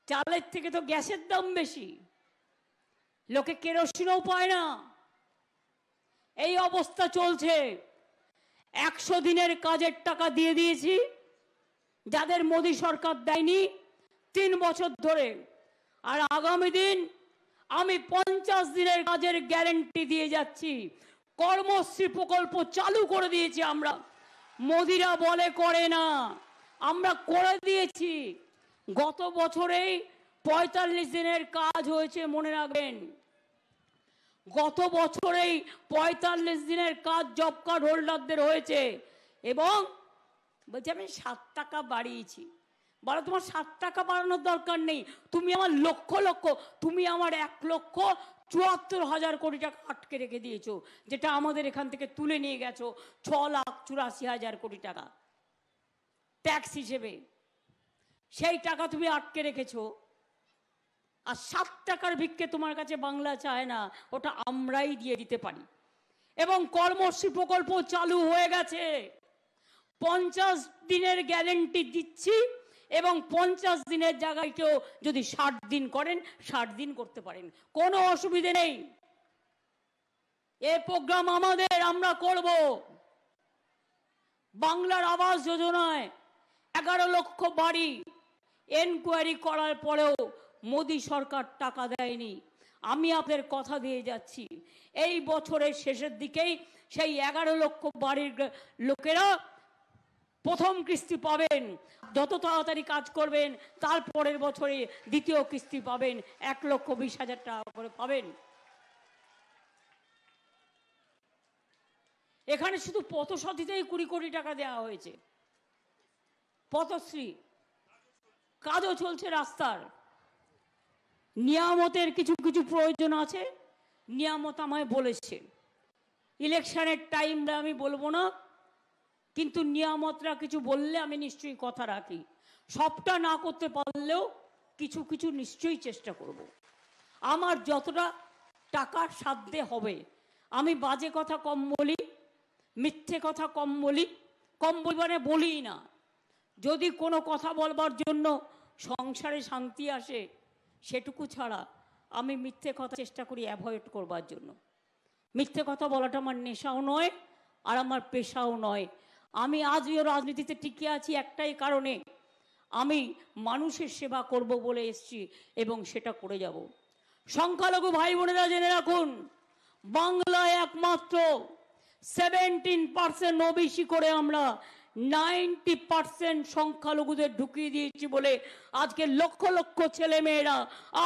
চালের থেকে তো গ্যাসের দাম বেশি, লোকে কেরোসিনও পায় না। এই অবস্থা চলছে। 100 দিনের কাজের টাকা দিয়ে দিয়েছি যাদের মোদী সরকার দেয়নি 3 বছর ধরে, আর আগামী দিন আমি 50 দিনের কাজের গ্যারান্টি দিয়ে যাচ্ছি। কর্মশ্রী প্রকল্প চালু করে দিয়েছি আমরা, মোদিরা বলে করে না, আমরা করে দিয়েছি। গত বছরেই 45 দিনের কাজ হয়েছে, মনে রাখবেন। গত বছরেই 45 দিনের কাজ জব কার্ড হোল্ডারদের হয়েছে। এবং বলছি আমি 7 টাকা বাড়িয়েছি। বলো তোমার 7 টাকা বাড়ানোর দরকার নেই, তুমি আমার তুমি আমার 1,74,000 কোটি টাকা আটকে রেখে দিয়েছো, যেটা আমাদের এখান থেকে তুলে নিয়ে গেছো 6,84,000 কোটি টাকা ট্যাক্স হিসেবে। সেই টাকা তুমি আটকে রেখেছো। আর 7 টাকার ভিক্ষে তোমার কাছে বাংলা চায় না, ওটা আমরাই দিয়ে দিতে পারি। এবং কর্মশ্রী প্রকল্প চালু হয়ে গেছে। 50 দিনের গ্যারান্টি দিচ্ছি, এবং 50 দিনের জায়গায় কেউ যদি 60 দিন করেন 60 দিন করতে পারেন, কোনো অসুবিধে নেই। এই প্রোগ্রাম আমাদের, আমরা করব। বাংলার আবাস যোজনায় 11 লক্ষ বাড়ি এনকোয়ারি করার পরেও মোদী সরকার টাকা দেয়নি। আমি আপনাদের কথা দিয়ে যাচ্ছি, এই বছরের শেষের দিকেই সেই 11 লক্ষ বাড়ির লোকেরা প্রথম কিস্তি পাবেন। যত তাড়াতাড়ি কাজ করবেন তার পরের বছরে দ্বিতীয় কিস্তি পাবেন, 1,20,000 টাকা করে পাবেন। এখানে শুধু পথসাথীতেই 20 কোটি টাকা দেওয়া হয়েছে, পথশ্রী কাজও চলছে রাস্তার। নিয়ামতের কিছু কিছু প্রয়োজন আছে, নিয়ামত আমায় বলেছে। ইলেকশনের টাইম আমি বলবো না, কিন্তু নিয়ামতরা কিছু বললে আমি নিশ্চয়ই কথা রাখি। সবটা না করতে পারলেও কিছু কিছু নিশ্চয়ই চেষ্টা করব। আমার যতটা টাকার সাধ্যে হবে। আমি বাজে কথা কম বলি, মিথ্যে কথা কম বলি, কম পরিমাণে বলি না। যদি কোনো কথা বলবার জন্য সংসারে শান্তি আসে সেটুকু ছাড়া আমি মিথ্যে কথা চেষ্টা করি অ্যাভয়েড করবার জন্য। মিথ্যে কথা বলাটা আমার নেশাও নয়, আর আমার পেশাও নয়। আমি আজও রাজনীতিতে টিকে আছি একটাই কারণে, আমি মানুষের সেবা করব বলে এসেছি, এবং সেটা করে যাব। সংখ্যালঘু ভাই বোনেরা জেনে রাখুন, বাংলায় একমাত্র 17% ওবিসি করে আমরা 90% সংখ্যালঘুদের ঢুকিয়ে দিয়েছি বলে আজকে লক্ষ লক্ষ ছেলে মেয়েরা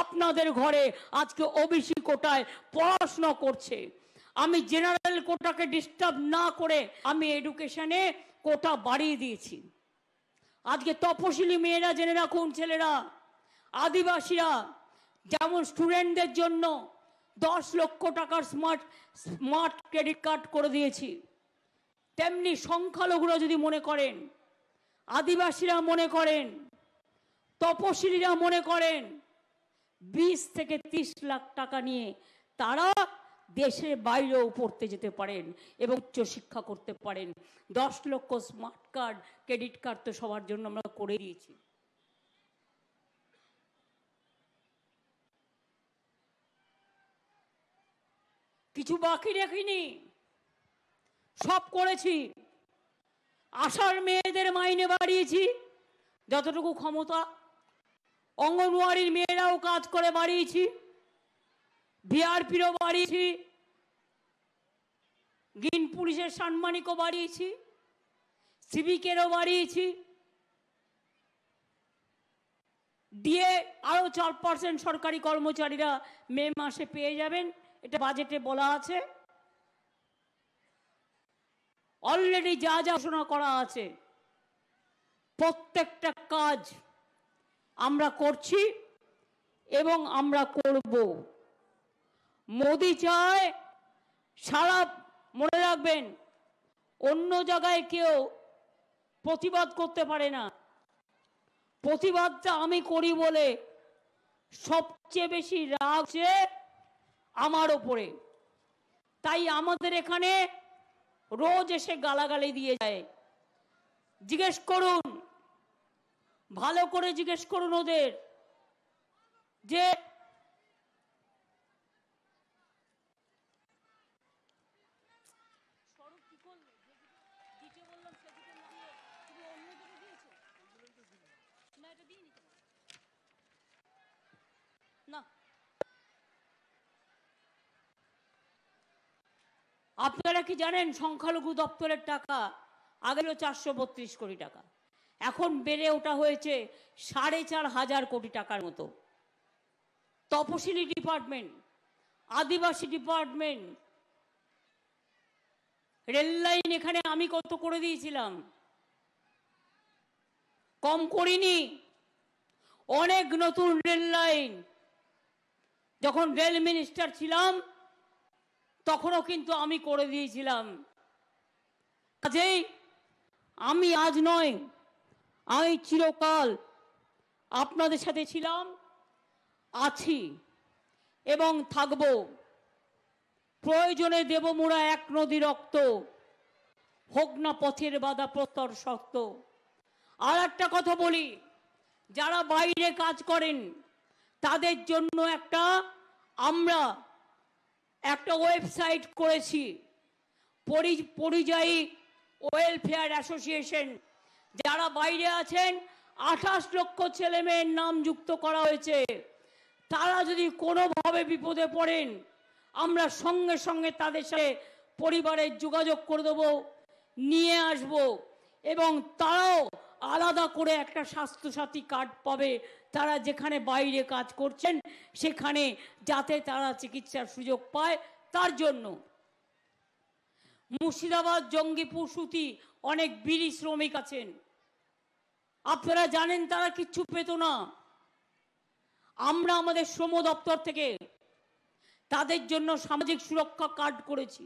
আপনাদের ঘরে আজকে ওবিসি কোটায় পড়াশোনা করছে। আমি জেনারেল কোটাকে ডিস্টার্ব না করে আমি এডুকেশনে কোটা বাড়িয়ে দিয়েছি। আজকে তপশিলি মেয়েরা জেনে রাখুন, ছেলেরা, আদিবাসীরা, যেমন স্টুডেন্টদের জন্য 10 লক্ষ টাকার স্মার্ট ক্রেডিট কার্ড করে দিয়েছি, তেমনি সংখ্যালঘুরা যদি মনে করেন, আদিবাসীরা মনে করেন, তপশিলীরা মনে করেন, 20 থেকে 30 লাখ টাকা নিয়ে তারা দেশের বাইরেও পড়তে যেতে পারেন এবং উচ্চশিক্ষা করতে পারেন। 10 লক্ষ স্মার্ট কার্ড, ক্রেডিট কার্ড তো সবার জন্য আমরা করে দিয়েছি। কিছু বাকি রাখিনি, সব করেছি। আশার মেয়েদের মাইনে বাড়িয়েছি যতটুকু ক্ষমতা, অঙ্গনওয়াড়ির মেয়েরাও কাজ করে বাড়িয়েছি, ভিআরপিরও বাড়িয়েছি, গ্রিন পুলিশের সাম্মানিকও বাড়িয়েছি, সিভিকেরও বাড়িয়েছি, দিয়ে আরো 4% সরকারি কর্মচারীরা মে মাসে পেয়ে যাবেন, এটা বাজেটে বলা আছে। অলরেডি যা যা ঘোষণা করা আছে প্রত্যেকটা কাজ আমরা করছি এবং আমরা করব। মোদি চায় সারা, মনে রাখবেন, অন্য জায়গায় কেউ প্রতিবাদ করতে পারে না, প্রতিবাদটা আমি করি বলে সবচেয়ে বেশি রাগ হচ্ছে আমার ওপরে। তাই আমাদের এখানে রোজ এসে গালাগালি দিয়ে যায়। জিজ্ঞেস করুন, ভালো করে জিজ্ঞেস করুন ওদের, যে না, আপনারা কি জানেন সংখ্যালঘু দপ্তরের টাকা আগে ছিল 432 কোটি টাকা, এখন বেড়ে ওটা হয়েছে 4,500 কোটি টাকার মতো। তপশিলি ডিপার্টমেন্ট, আদিবাসী ডিপার্টমেন্ট, রেল লাইন এখানে আমি কত করে দিয়েছিলাম, কম করিনি। অনেক নতুন রেল লাইন, যখন রেল মিনিস্টার ছিলাম তখনও কিন্তু আমি করে দিয়েছিলাম। কাজেই আমি আজ নয়, আমি চিরকাল আপনাদের সাথে ছিলাম, আছি এবং থাকব। প্রয়োজনে দেব মোরা এক নদী রক্ত, হোক না পথের বাধা প্রস্তর শক্ত। আর একটা কথা বলি, যারা বাইরে কাজ করেন তাদের জন্য আমরা একটা ওয়েবসাইট করেছি, পরিযায়ী ওয়েলফেয়ার অ্যাসোসিয়েশন। যারা বাইরে আছেন 28 লক্ষ ছেলে মেয়ের নাম যুক্ত করা হয়েছে। তারা যদি কোনোভাবে বিপদে পড়েন আমরা সঙ্গে সঙ্গে তাদের সাথে পরিবারের যোগাযোগ করে দেবো, নিয়ে আসব, এবং তারাও আলাদা করে একটা স্বাস্থ্যসাথী কার্ড পাবে। তারা যেখানে বাইরে কাজ করছেন সেখানে যাতে তারা চিকিৎসার সুযোগ পায় তার জন্য। মুর্শিদাবাদ, জঙ্গিপুর, সুতি অনেক বিড়ি শ্রমিক আছেন, আপনারা জানেন তারা কিচ্ছু পেত না। আমরা আমাদের শ্রম দপ্তর থেকে তাদের জন্য সামাজিক সুরক্ষা কার্ড করেছি,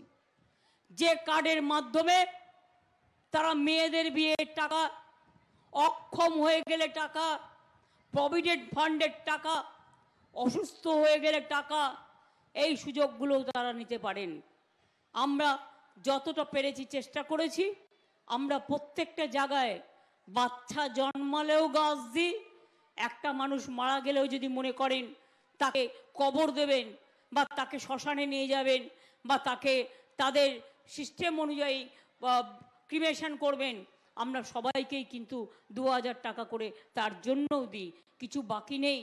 যে কার্ডের মাধ্যমে তারা মেয়েদের বিয়ের টাকা, অক্ষম হয়ে গেলে টাকা, প্রভিডেন্ট ফান্ডের টাকা, অসুস্থ হয়ে গেলে টাকা, এই সুযোগগুলো তারা নিতে পারেন। আমরা যতটা পেরেছি চেষ্টা করেছি। আমরা প্রত্যেকটা জায়গায় বাচ্চা জন্মালেও গাছ দিই, একটা মানুষ মারা গেলেও যদি মনে করেন তাকে কবর দেবেন বা তাকে শ্মশানে নিয়ে যাবেন বা তাকে তাদের সিস্টেম অনুযায়ী ক্রিমেশন করবেন, আমরা সবাইকেই কিন্তু 2000 টাকা করে তার জন্যও দিই, কিছু বাকি নেই।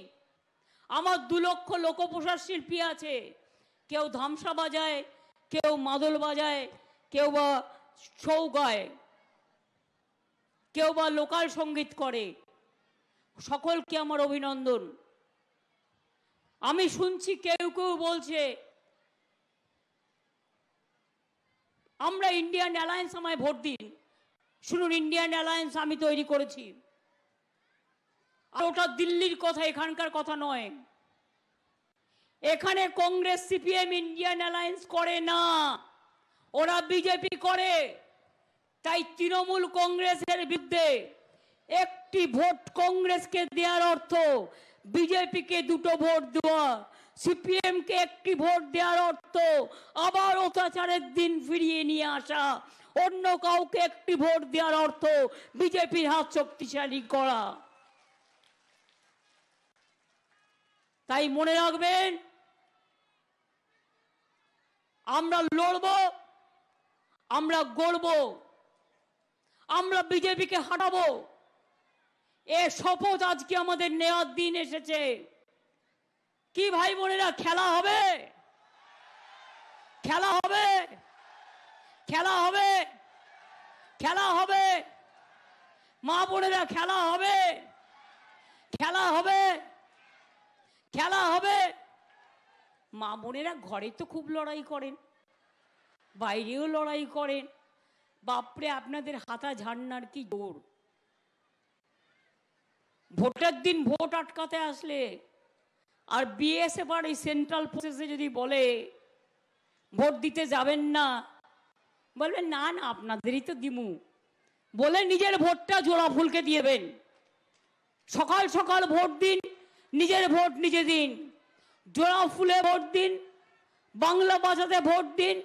আমার 2 লক্ষ লোকপ্রসার শিল্পী আছে, কেউ ধামসা বাজায়, কেউ মাদল বাজায়, কেউ বা ছৌ গায়, কেউ বা লোকাল সঙ্গীত করে। সকলকে আমার অভিনন্দন। আমি শুনছি কেউ কেউ বলছে আমরা ইন্ডিয়ান অ্যালায়েন্স, আমায় ভোট দিন। শুনুন, ইন্ডিয়ান অ্যালায়েন্স আমি তৈরি করেছি, আর ওটা দিল্লির কথা, এখানকার কথা নয়। এখানে কংগ্রেস সিপিএম ইন্ডিয়ান অ্যালায়েন্স করে না, ওরা বিজেপি করে। তাই তৃণমূল কংগ্রেসের বিরুদ্ধে একটি ভোট কংগ্রেসকে দেওয়ার অর্থ বিজেপিকে 2টো ভোট দেওয়া, সিপিএম কে একটি ভোট দেওয়ার অর্থ আবার অত্যাচারের দিন ফিরিয়ে নিয়ে আসা, অন্য কাউকে একটি ভোট দেওয়ার অর্থ বিজেপির হাত শক্তিশালী করা। তাই মনে রাখবেন, আমরা লড়ব, আমরা গড়ব, আমরা বিজেপিকে হাঁটাবো। এ শপথ আজকে আমাদের নেওয়ার দিন এসেছে। কি ভাই বোনেরা, খেলা হবে, খেলা হবে, খেলা হবে, খেলা হবে, মা বোনেরা খেলা হবে, খেলা হবে, খেলা হবে। মা বোনেরা ঘরে তো খুব লড়াই করেন, বাইরেও লড়াই করেন। বাপরে, আপনাদের হাতা ঝাড়নার কি জোর। ভোটের দিন ভোট আটকাতে আসলে আর বিএসএফ আর এই সেন্ট্রাল প্রসেসে যদি বলে ভোট দিতে যাবেন না, বলবেন না না আপনাদেরই তো দিমু, বলে নিজের ভোটটা জোড়া ফুলকে দিয়েবেন। সকাল সকাল ভোট দিন, নিজের ভোট নিজে দিন, জোড়া ফুলে ভোট দিন, বাংলা বাঁচাতে ভোট দিন,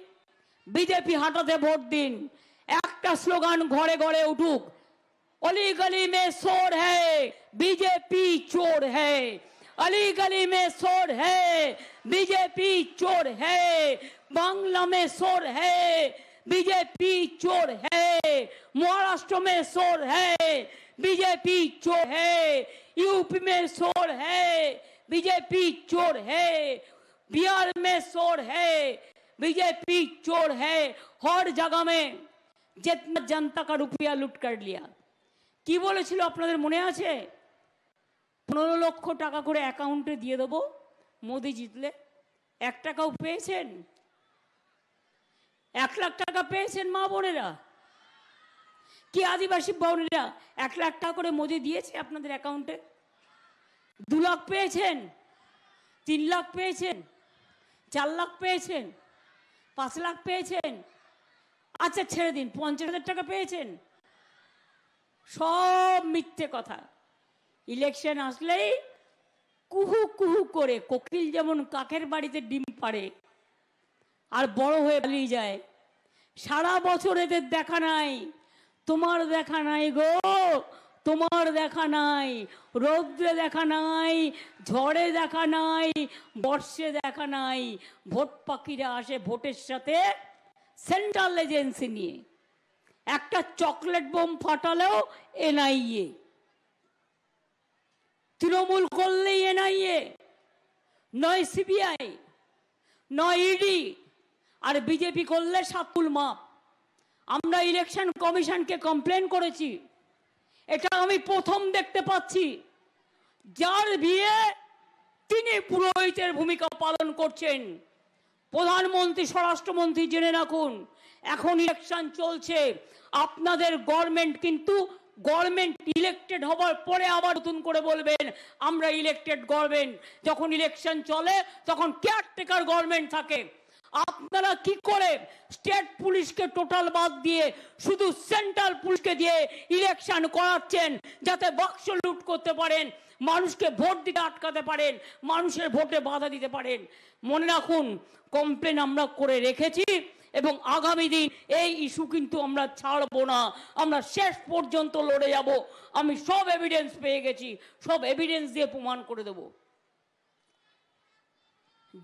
বিজেপি হাঁটাতে ভোট দিন। একটা স্লোগান ঘরে ঘরে উঠুক, অলি গলি মে শোর হ্যায়, বিজেপি চোর হ্যায়। अली गली में शोर है, बीजेपी चोर है, बांग्ला में शोर है, बीजेपी चोर है, महाराष्ट्र में शोर है, बीजेपी चोर है, यूपी में शोर है, बीजेपी चोर है, बिहार में शोर है, बीजेपी चोर है। हर जगह में जितना जनता का रुपया लूट कर लिया। কি বলেছিল আপনাদের মনে আছে? 15 লক্ষ টাকা করে অ্যাকাউন্টে দিয়ে দেবো মোদি জিতলে। 1 টাকাও পেয়েছেন? 1 লাখ টাকা পেয়েছেন মা বোনেরা? কি আদিবাসী বোনেরা 1 লাখ টাকা করে মোদি দিয়েছে আপনাদের অ্যাকাউন্টে? 2 লাখ পেয়েছেন? 3 লাখ পেয়েছেন? 4 লাখ পেয়েছেন? 5 লাখ পেয়েছেন? আচ্ছা ছেড়ে দিন, 50,000 টাকা পেয়েছেন? সব মিথ্যে কথা। ইলেকশন আসলেই কুহু কুহু করে কোকিল যেমন কাকের বাড়িতে ডিম পাড়ে আর বড় হয়ে পালিয়ে যায়, সারা বছর এদের দেখা নাই। তোমার দেখা নাই গো, তোমার দেখা নাই, রৌদ্রে দেখা নাই, ঝড়ে দেখা নাই, বর্ষে দেখা নাই। ভোট পাখিরা আসে ভোটের সাথে সেন্ট্রাল এজেন্সি নিয়ে। একটা চকলেট বোম ফাটালেও এনআইএ, তৃণমূল করলেই এনআইএ, নয় সিবিআই, নয় ইডি, আর বিজেপি করলে সাতুল মাপ। আমরা ইলেকশন কমিশনকে কমপ্লেন করেছি, এটা আমি প্রথম দেখতে পাচ্ছি। যার বিয়ে তিনি পুরোহিতের ভূমিকা পালন করছেন। প্রধানমন্ত্রী, স্বরাষ্ট্রমন্ত্রী জেনে রাখুন, এখন ইলেকশন চলছে, আপনাদের গভর্নমেন্ট কিন্তু গভর্নমেন্ট ইলেক্টেড হবার পরে আবার নতুন করে বলবেন আমরা ইলেক্টেড গভর্নমেন্ট। যখন ইলেকশন চলে তখন কেয়ারটেকার গভর্নমেন্ট থাকে। আপনারা কি করে স্টেট পুলিশকে টোটাল বাদ দিয়ে শুধু সেন্ট্রাল পুলিশকে দিয়ে ইলেকশন করাচ্ছেন, যাতে বাক্স লুট করতে পারেন, মানুষকে ভোট দিতে আটকাতে পারেন, মানুষের ভোটে বাধা দিতে পারেন। মনে রাখুন, কমপ্লেন আমরা করে রেখেছি এবং আগামী দিন এই ইস্যু কিন্তু আমরা ছাড়বো না, আমরা শেষ পর্যন্ত লড়ে যাব। আমি সব এভিডেন্স পেয়ে গেছি, সব এভিডেন্স দিয়ে প্রমাণ করে দেব।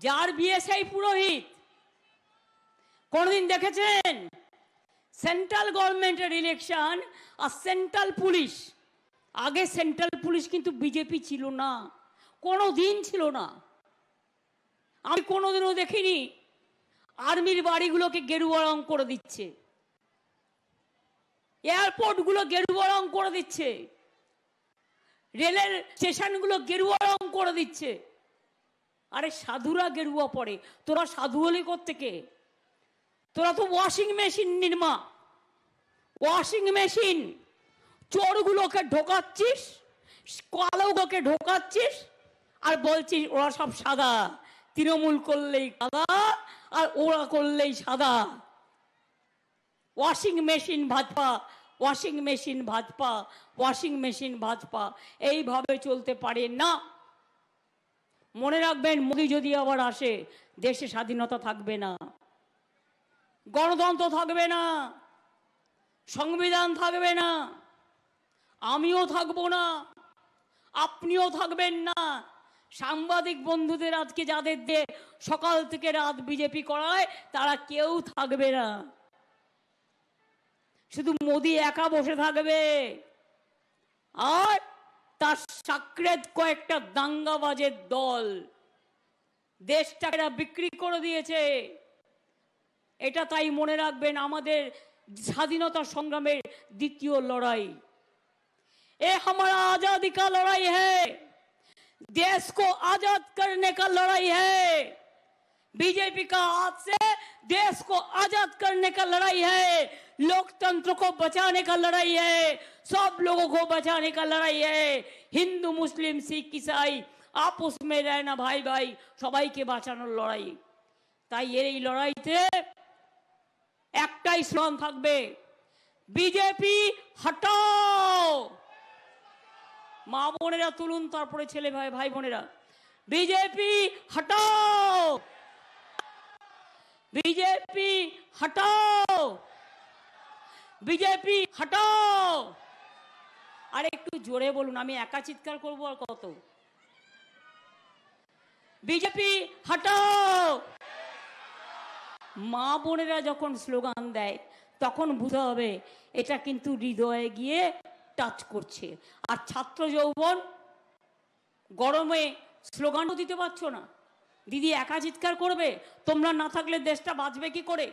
যার বিয়ে সেই পুরোহিত। কোনদিন দেখেছেন সেন্ট্রাল গভর্নমেন্টের ইলেকশন আর সেন্ট্রাল পুলিশ? আগে সেন্ট্রাল পুলিশ কিন্তু বিজেপি ছিল না, কোনোদিন ছিল না। আমি কোনোদিনও দেখিনি আর্মির বাড়িগুলোকে গেরুয়া রং করে দিচ্ছে, এয়ারপোর্ট গুলো গেরুয়া রং করে দিচ্ছে, রেলের স্টেশনগুলো গেরুয়া রং করে দিচ্ছে। আরে সাধুরা গেরুয়া পরে, তোরা সাধু হলি কোত্থেকে? তোরা তো washing machine Nirma, washing machine. চোরগুলোকে ঢোকাচ্ছিস, কালোগুলোকে ঢোকাচ্ছিস, আর বলছিস ওরা সব সাদা, তৃণমূল করলেই সাদা আর ওরা করলেই সাদা। Washing machine Bhajpa, washing machine Bhajpa, washing machine Bhajpa, এইভাবে চলতে পারে না। মনে রাখবেন, মোদি যদি আবার আসে দেশে স্বাধীনতা থাকবে না, গণতন্ত্র থাকবে না, সংবিধান থাকবে না, আমিও থাকবো না, আপনিও থাকবেন না। সাংবাদিক বন্ধুদের আজকে যাদের দিয়ে সকাল থেকে রাত বিজেপি করায়, তারা কেউ থাকবে না, শুধু মোদি একা বসে থাকবে। আর তার সাকরেদ কয়েকটা দাঙ্গাবাজের দল দেশটাকে বিক্রি করে দিয়েছে। এটা তাই মনে রাখবেন, আমাদের স্বাধীনতা সংগ্রামের দ্বিতীয় লড়াই। ये हमारा आजादी का लड़ाई है, देश को आजाद करने का लड़ाई है। बीजेपी का हाथ से देश को आजाद करने का लड़ाई है, लोकतंत्र को बचाने का लड़ाई है, सब लोगों को बचाने का लड़ाई है। हिंदू मुस्लिम सिख ईसाई आपस में रहना भाई भाई, सबाई के বাঁচানোর লড়াই। তাই এই লড়াইতে একটাই স্লোগান থাকবে, বিজেপি হটাও। মা বোনেরা তুলুন, তারপরে ছেলে ভাই ভাই বোনেরা, বিজেপি হটাও, বিজেপি হটাও, বিজেপি হটাও। আর একটু জোরে বলুন, আমি একা চিৎকার করবো আর কত? বিজেপি হটাও। মা বোনেরা যখন স্লোগান দেয় তখন বুঝতে হবে এটা কিন্তু হৃদয়ে গিয়ে টাচ করছে। আর ছাত্র যৌবন গরমে স্লোগানও দিতে পারছো না, দিদি একা চিৎকার করবে, তোমরা না থাকলে দেশটা বাঁচবে কি করে?